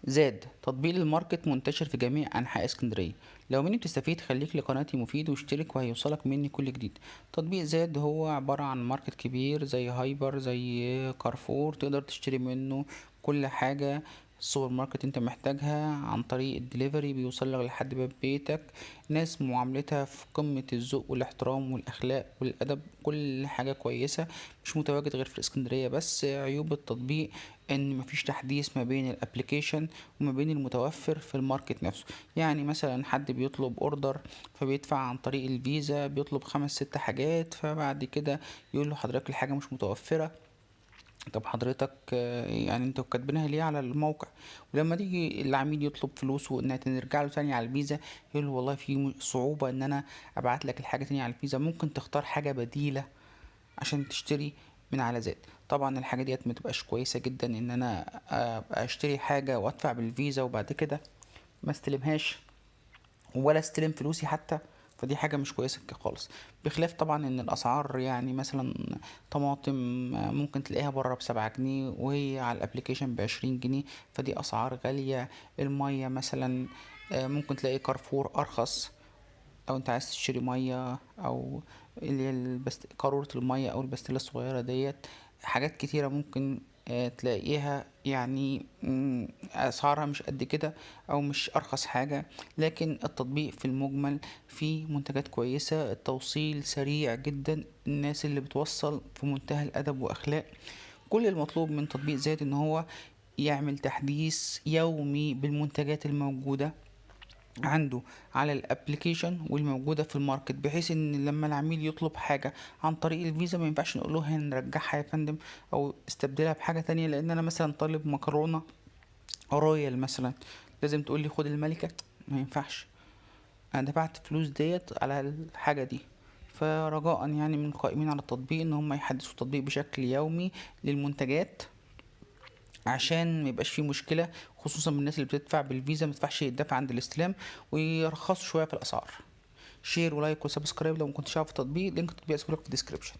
زاد تطبيق الماركت منتشر في جميع أنحاء اسكندرية. لو مني بتستفيد خليك لقناتي مفيد واشترك وهيوصلك مني كل جديد. تطبيق زاد هو عبارة عن ماركت كبير زي هايبر، زي كارفور، تقدر تشتري منه كل حاجة السوبر ماركت انت محتاجها عن طريق الدليفري، بيوصل لك لحد باب بيتك. ناس معاملتها في قمة الذوق والاحترام والأخلاق والأدب، كل حاجة كويسة. مش متواجد غير في الإسكندرية بس. عيوب التطبيق ان مفيش تحديث ما بين الابليكيشن وما بين المتوفر في الماركت نفسه. يعني مثلا حد بيطلب اوردر فبيدفع عن طريق الفيزا، بيطلب 5 6 حاجات، فبعد كده يقول له حضرتك الحاجة مش متوفرة. طب حضرتك يعني انتوا كاتبينها ليه على الموقع؟ ولما تيجي العميل يطلب فلوسه انها ترجع له تاني على الفيزا، يقول له والله في صعوبة ان انا ابعت لك الحاجة تاني على الفيزا، ممكن تختار حاجة بديلة عشان تشتري من على زاد. طبعا الحاجة ديت متبقاش كويسة جدا ان انا ابقى اشتري حاجة وادفع بالفيزا وبعد كده ما استلمهاش ولا استلم فلوسي حتى. فدي حاجة مش كويسة خالص. بخلاف طبعا ان الاسعار، يعني مثلا طماطم ممكن تلاقيها بره ب7 جنيه وهي على الابليكيشن ب20 جنيه، فدي اسعار غالية. المية مثلا ممكن تلاقي كارفور ارخص لو انت عايز تشتري ميه، او اللي هي قارورة المية او البستلة الصغيرة ديت. حاجات كتيرة ممكن تلاقيها، يعني اسعارها مش قد كده او مش ارخص حاجة. لكن التطبيق في المجمل فيه منتجات كويسة، التوصيل سريع جدا، الناس اللي بتوصل في منتهى الادب واخلاق. كل المطلوب من تطبيق زاد ان هو يعمل تحديث يومي بالمنتجات الموجودة عنده على الابليكيشن والموجودة في الماركت، بحيث ان لما العميل يطلب حاجة عن طريق الفيزا ما ينفعش نقول له هنرجعها يا فندم او استبدلها بحاجة تانية. لان انا مثلا طالب مكرونة رويال مثلا، لازم تقول لي خد الملكة؟ ما ينفعش، انا دفعت فلوس ديت على الحاجة دي. فرجاء يعني من القائمين على التطبيق ان هم يحدثوا التطبيق بشكل يومي للمنتجات، عشان ما يبقاش فيه مشكله، خصوصا من الناس اللي بتدفع بالفيزا ما تدفعش الدفع عند الاستلام، ويرخصوا شويه في الاسعار. شير ولايك وسبسكرايب لو ما كنتش عارف التطبيق، لينك التطبيق اسيبه لك في الديسكريبشن.